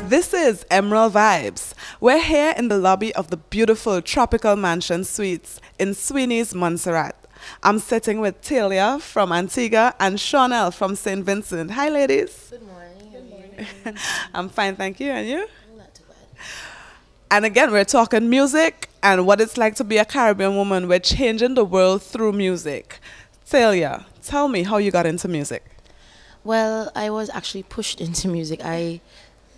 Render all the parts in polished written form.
This is Emerald Vibes. We're here in the lobby of the beautiful Tropical Mansion Suites in Sweeney's, Montserrat. I'm sitting with Thalia from Antigua and Shaunelle from St. Vincent. Hi, ladies. Good morning. Good morning. I'm fine, thank you. And you? Not too bad. And again, we're talking music and what it's like to be a Caribbean woman. We're changing the world through music. Thalia, tell me how you got into music. Well, I was actually pushed into music.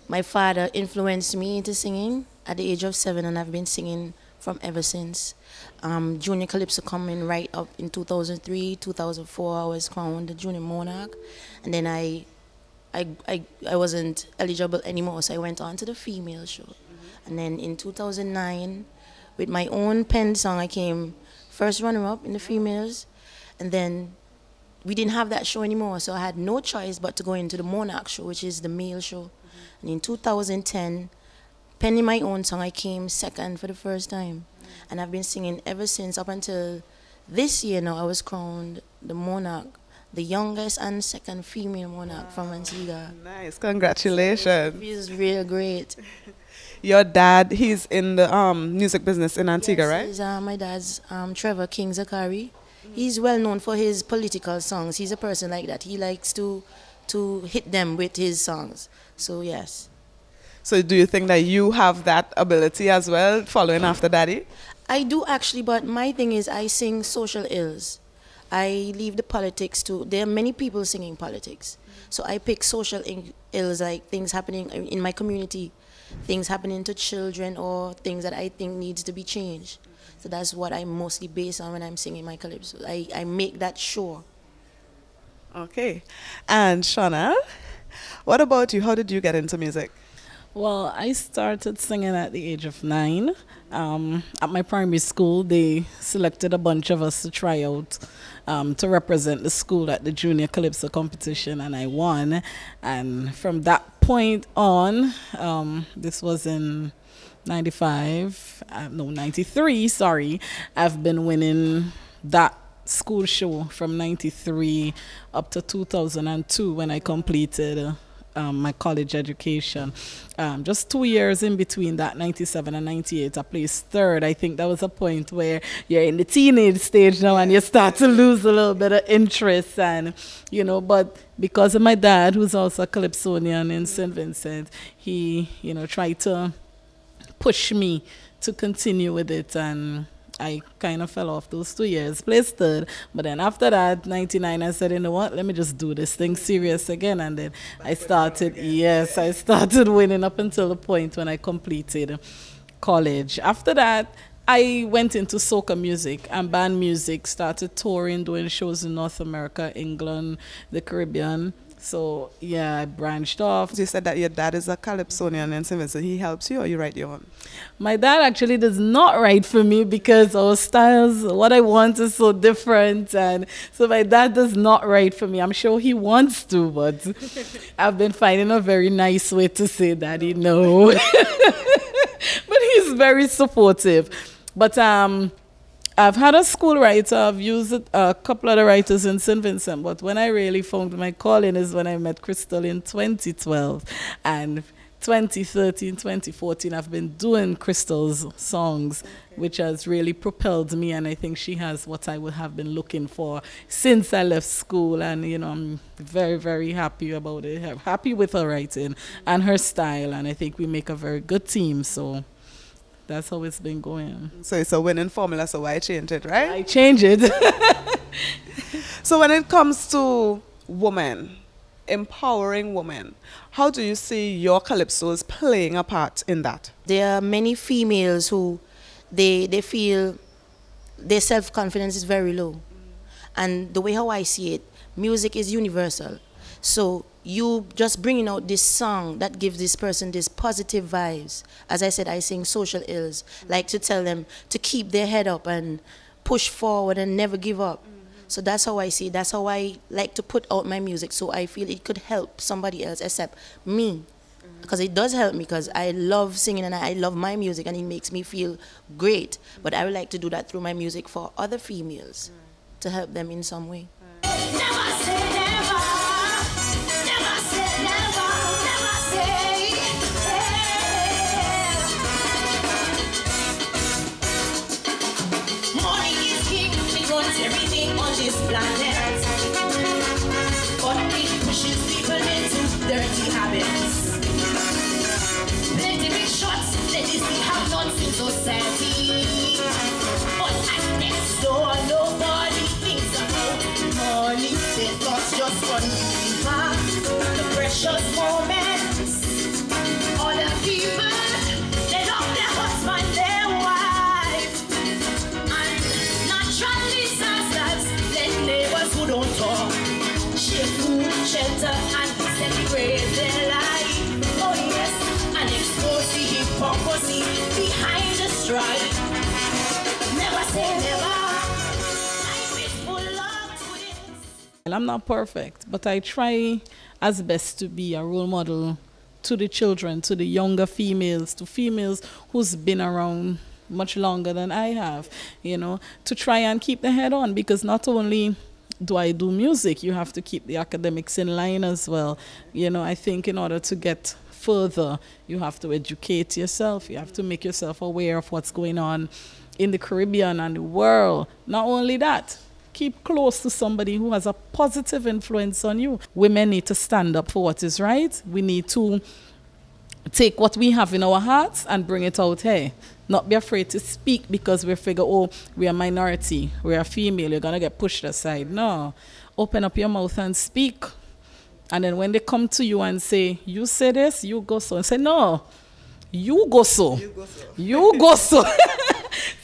My father influenced me into singing at the age of 7, and I've been singing from ever since. Junior Calypso coming right up in 2003, 2004. I was crowned the Junior Monarch, and then I wasn't eligible anymore, so I went on to the female show. And then in 2009, with my own pen song, I came first runner-up in the females, and then we didn't have that show anymore, so I had no choice but to go into the Monarch show, which is the male show. And in 2010, penning my own song, I came second for the first time. And I've been singing ever since, up until this year now. I was crowned the Monarch, the youngest and second female monarch from Antigua. Nice, congratulations. So it feels real great. Your dad, he's in the music business in Antigua, Yes, right? He's, my dad's Trevor King Zakari. He's well known for his political songs. He's a person like that. He likes to hit them with his songs. So yes. So do you think that you have that ability as well, following after daddy? I do actually, but my thing is I sing social ills. I leave the politics to, there are many people singing politics. So I pick social ills, like things happening in my community, things happening to children, or things that I think needs to be changed. So that's what I mostly base on when I'm singing my calypso. I make that sure. Okay. And Shaunelle, what about you? How did you get into music? Well, I started singing at the age of 9. At my primary school, they selected a bunch of us to try out to represent the school at the junior calypso competition, and I won. And from that point on, this was in 93, sorry, I've been winning that school show from 93 up to 2002 when I completed my college education. Just 2 years in between that, 97 and 98, I placed third. I think that was a point where you're in the teenage stage now and you start to lose a little bit of interest, and but because of my dad, who's also a calypsonian in St. Vincent, he tried to push me to continue with it, and I kind of fell off those 2 years, placed third. But then after that, 99, I said, you know what, let me just do this thing serious again. And then I started winning up until the point when I completed college. After that, I went into soca music and band music, started touring, doing shows in North America, England, the Caribbean. So, yeah, I branched off. You said that your dad is a calypsonian in St. Vincent. He helps you, or you write your own? My dad actually does not write for me because our styles, what I want is so different. And so my dad does not write for me. I'm sure he wants to, but I've been finding a very nice way to say Daddy no. But he's very supportive. But I've had a school writer. I've used a couple of the writers in St. Vincent, but when I really found my calling is when I met Crystal in 2012. And 2013, 2014, I've been doing Crystal's songs, which has really propelled me, and I think she has what I would have been looking for since I left school. And, I'm very, very happy about it. I'm happy with her writing and her style, and I think we make a very good team, so that's how it's been going. So it's a winning formula, so why change it, right? I change it. So when it comes to women, empowering women, how do you see your calypsos playing a part in that? There are many females who they feel their self-confidence is very low. And the way how I see it, music is universal. So you just bringing out this song that gives this person this positive vibes. As I said, I sing social ills, like to tell them to keep their head up and push forward and never give up. So that's how I see it. That's how I like to put out my music, so I feel it could help somebody else except me. Because it does help me, because I love singing and I love my music and it makes me feel great. But I would like to do that through my music for other females, to help them in some way. Never say never. Never say never. Never say precious moments. Other people, they love their husband, their wife. And natural disasters, then neighbors who don't talk. Share food, shelter, and celebrate their life. Oh yes, and expose the hypocrisy behind the strife. Never say never. Life is full of twists. I'm not perfect, but I try as best to be a role model to the children, to the younger females, to females who's been around much longer than I have, you know, to try and keep the head on, because not only do I do music, you have to keep the academics in line as well. You know, I think in order to get further, you have to educate yourself, you have to make yourself aware of what's going on in the Caribbean and the world. Not only that, keep close to somebody who has a positive influence on you. Women need to stand up for what is right. We need to take what we have in our hearts and bring it out here. Not be afraid to speak because we figure, oh, we're a minority, we're a female, you're going to get pushed aside. No. Open up your mouth and speak. And then when they come to you and say, you say this, you go so. And say, no, you go so. You go so. You go so.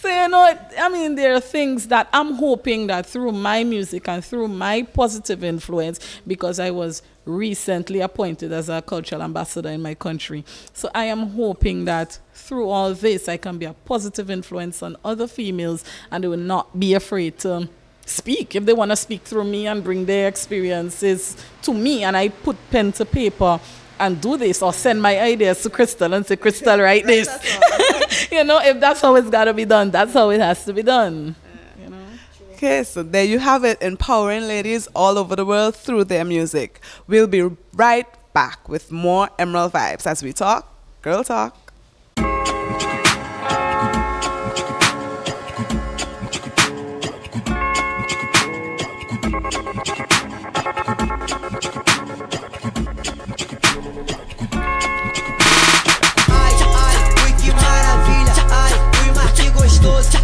So, you know, I mean, there are things that I'm hoping that through my music and through my positive influence, because I was recently appointed as a cultural ambassador in my country. So I am hoping that through all this, I can be a positive influence on other females, and they will not be afraid to speak. If they want to speak through me and bring their experiences to me, and I put pen to paper and do this, or send my ideas to Crystal and say, Crystal, write this. You know, if that's how it's got to be done, that's how it has to be done. You know? Okay, so there you have it, empowering ladies all over the world through their music. We'll be right back with more Emerald Vibes as we talk Girl Talk.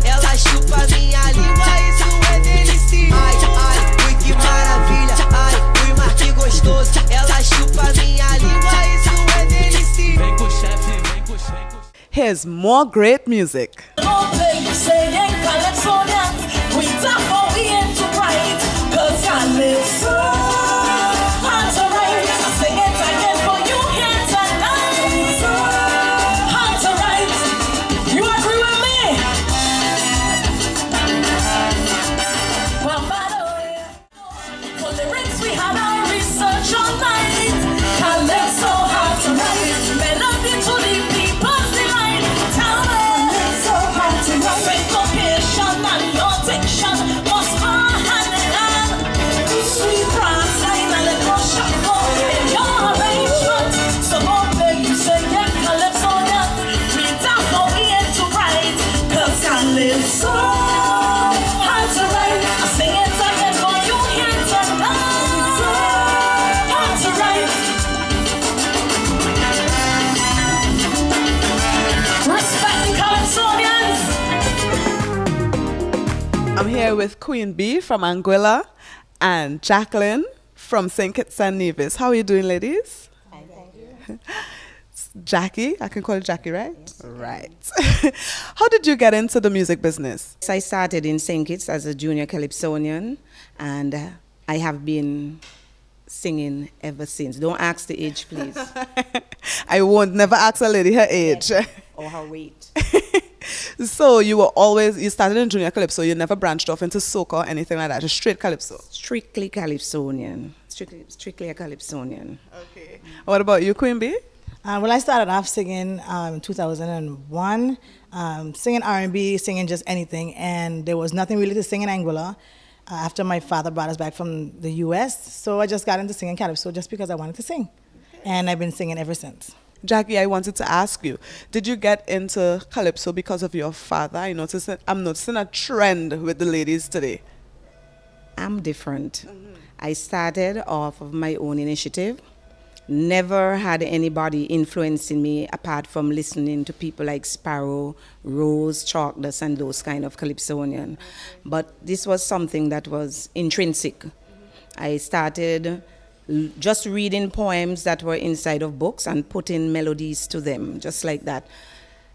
Ela chupa minha língua, isso é delícia. Ai, ai, ui, que maravilha. Ai, ui, mas que gostoso. Ela chupa minha língua, isso é delícia. Vem com o chefe, vem com o chefe. Here's more great music. I'm here with Queen B from Anguilla and Jacqueline from St. Kitts and Nevis. How are you doing, ladies? Fine, thank you. Jackie, I can call you Jackie, right? Yes. Right. How did you get into the music business? I started in St. Kitts as a junior calypsonian, and I have been singing ever since. Don't ask the age, please. I won't. Never ask a lady her age. Yes. Or her weight. So you started in junior calypso, you never branched off into soca or anything like that, just straight calypso? Strictly calypsonian. Strictly a calypsonian. Okay. What about you, Queen B? Well, I started off singing in 2001, singing R&B, singing just anything, and there was nothing really to sing in Anguilla after my father brought us back from the U.S., so I just got into singing calypso just because I wanted to sing, and I've been singing ever since. Jackie, I wanted to ask you, did you get into calypso because of your father? I'm noticing a trend with the ladies today. I'm different. I started off of my own initiative. Never had anybody influencing me apart from listening to people like Sparrow, Rose, Chalkless, and those kind of calypsonian. But this was something that was intrinsic. I started just reading poems that were inside of books and putting melodies to them, just like that.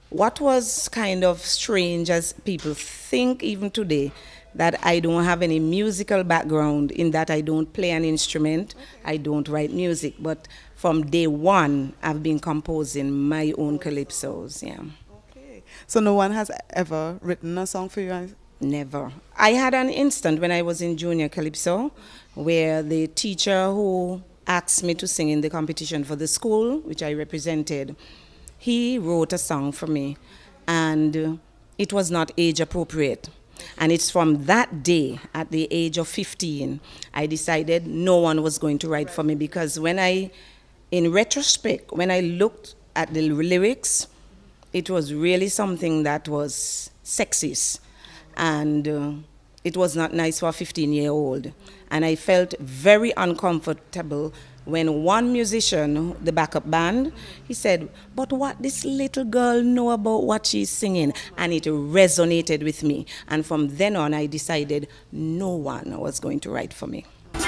What was kind of strange, as people think even today, that I don't have any musical background, in that I don't play an instrument, I don't write music, but from day one, I've been composing my own calypsos, yeah. Okay. So no one has ever written a song for you? Never. I had an instant when I was in junior calypso, where the teacher who asked me to sing in the competition for the school, which I represented, he wrote a song for me, and it was not age appropriate. And it's from that day, at the age of 15, I decided no one was going to write for me, because in retrospect, when I looked at the lyrics, it was really something that was sexist, and it was not nice for a 15-year-old. And I felt very uncomfortable when one musician, the backup band, he said, "But what this little girl know about what she's singing?" And it resonated with me. And from then on, I decided no one was going to write for me. But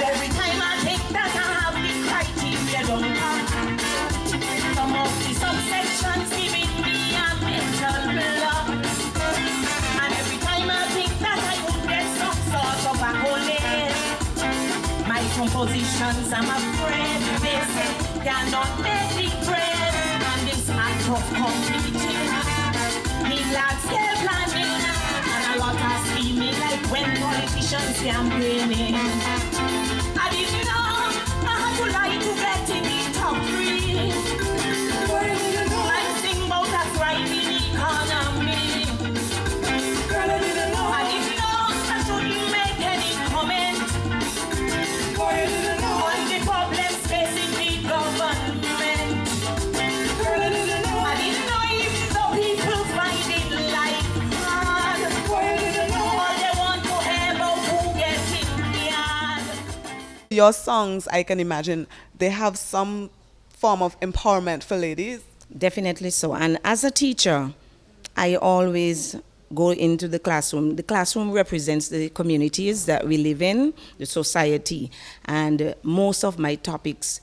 every time I think that I have the criteria done, some of the subsections giving me a mental block. And every time I think that I would get some sort of accolade, my compositions, I'm afraid, they say cannot make the grade. And this act of competing, need large scale planning, and a lot of scheming, like when politicians campaigning. I didn't know I had to lie to get in the top 3. I sing about a thriving economy. I didn't know I shouldn't make any comment on the problems facing the government. I didn't know even though people find it life hard, all they want to hear about who gets in the yard. Your songs, I can imagine, they have some form of empowerment for ladies. Definitely so. And as a teacher, I always go into the classroom. The classroom represents the communities that we live in, the society. And most of my topics,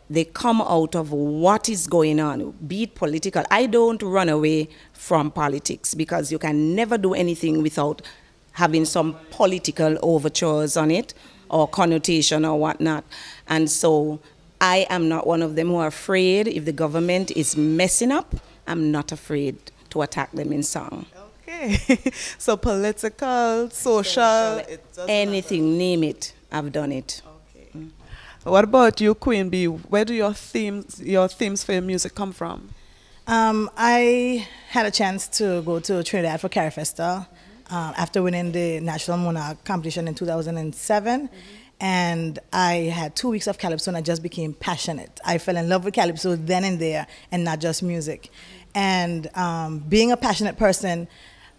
they come out of what is going on, be it political. I don't run away from politics, because you can never do anything without having some political overtures on it, or connotation or whatnot. And so I am not one of them who are afraid if the government is messing up. I'm not afraid to attack them in song. Okay. So political, social, it doesn't anything, matter. name it, I've done it. Okay. What about you, Queen Bee? Where do your themes for your music come from? I had a chance to go to Trinidad for Carrie Festa after winning the National Monarch competition in 2007. And I had 2 weeks of calypso, and I just became passionate. I fell in love with calypso then and there, and not just music. And being a passionate person,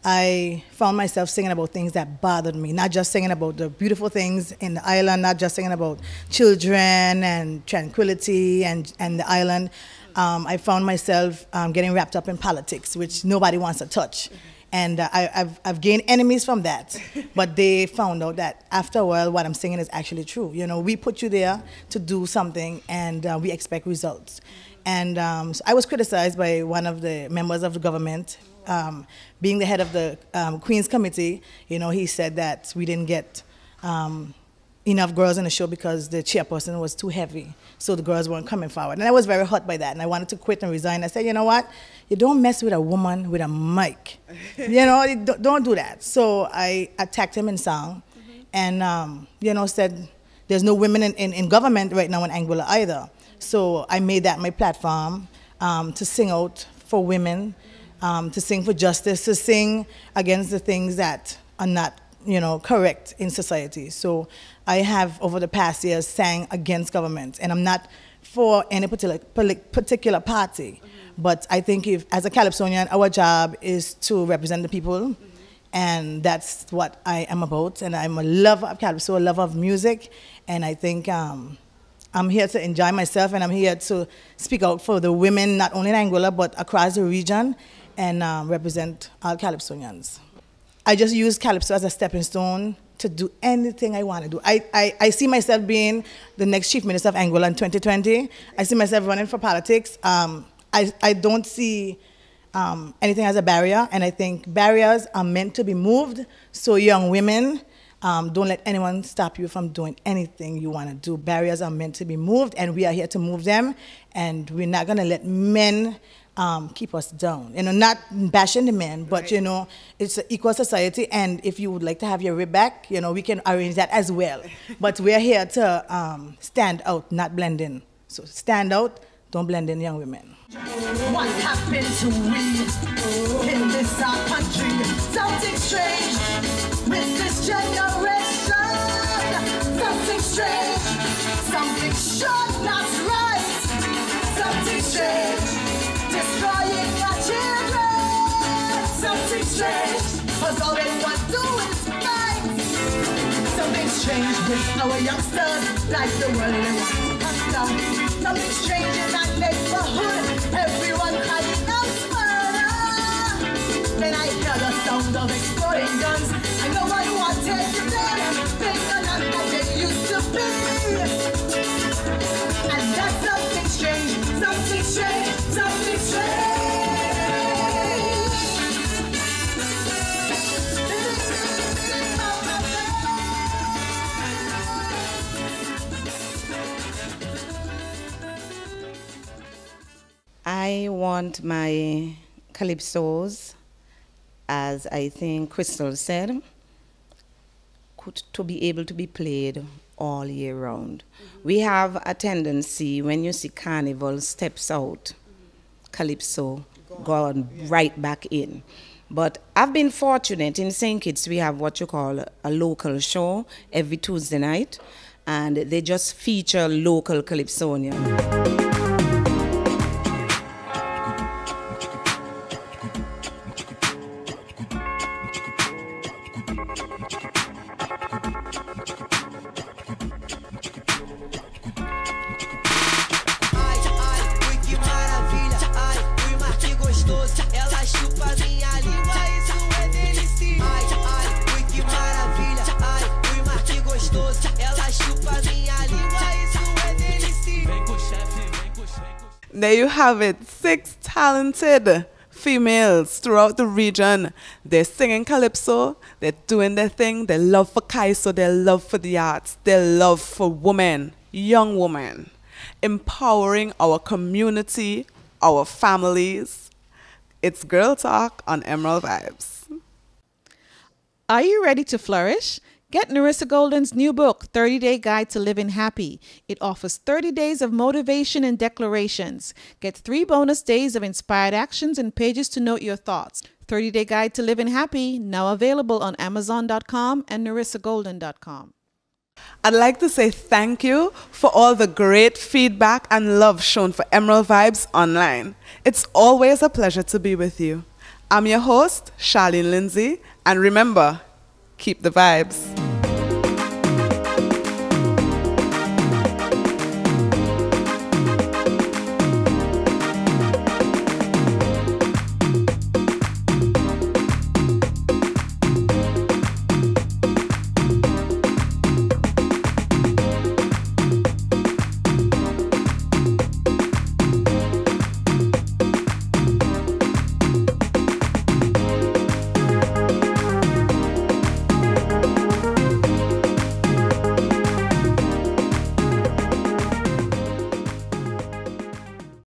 I found myself singing about things that bothered me, not just singing about the beautiful things in the island, not just singing about children and tranquility and the island. I found myself getting wrapped up in politics, which nobody wants to touch. And I've gained enemies from that, but they found out that after a while, what I'm singing is actually true. You know, we put you there to do something, and we expect results. And so I was criticized by one of the members of the government, being the head of the Queen's Committee. You know, he said that we didn't get enough girls in the show because the chairperson was too heavy, so the girls weren't coming forward. And I was very hurt by that, and I wanted to quit and resign. I said, you know what? You don't mess with a woman with a mic. You know, don't do that. So I attacked him in song, and you know, said there's no women in government right now in Anguilla either. So I made that my platform to sing out for women, to sing for justice, to sing against the things that are not, you know, correct in society. So I have, over the past years, sang against government, and I'm not for any particular party. But I think if, as a calypsonian, our job is to represent the people, and that's what I am about. And I'm a lover of calypso, a lover of music, and I think I'm here to enjoy myself, and I'm here to speak out for the women, not only in Anguilla, but across the region, and represent all calypsonians. I just use calypso as a stepping stone to do anything I want to do. I see myself being the next chief minister of Anguilla in 2020. I see myself running for politics. I don't see anything as a barrier, and I think barriers are meant to be moved. So young women, don't let anyone stop you from doing anything you want to do. Barriers are meant to be moved, and we are here to move them, and we're not going to let men keep us down. You know, not bashing the men, but, you know, it's an equal society, and if you would like to have your rib back, you know, we can arrange that as well. But we're here to stand out, not blend in. So stand out, don't blend in, young women. What happened to we in this our country? Something strange with this generation. Something strange, something sure not right. Something strange, destroying our children. Something strange, 'cause all they want to do is fight. Something strange with our youngsters, like the world they want to conquer. Something strange in that neighborhood, everyone crying out murder. Then I hear the sound of exploding guns, and no one wanted to them. Things are not like they used to be. And that's something strange, something strange, something strange. I want my calypsos, as I think Crystal said, to be able to be played all year round. We have a tendency, when you see carnival steps out, calypso gone right back in. But I've been fortunate in St. Kitts. We have what you call a local show every Tuesday night, and they just feature local calypsonians. There you have it, 6 talented females throughout the region. They're singing calypso, they're doing their thing, their love for kaiso, their love for the arts, their love for women, young women, empowering our community, our families. It's Girl Talk on Emerald Vibes. Are you ready to flourish? Get Narissa Golden's new book, 30-Day Guide to Living Happy. It offers 30 days of motivation and declarations. Get 3 bonus days of inspired actions and pages to note your thoughts. 30-Day Guide to Living Happy, now available on Amazon.com and NarissaGolden.com. I'd like to say thank you for all the great feedback and love shown for Emerald Vibes online. It's always a pleasure to be with you. I'm your host, Sharlene Lindsay, and remember, keep the vibes.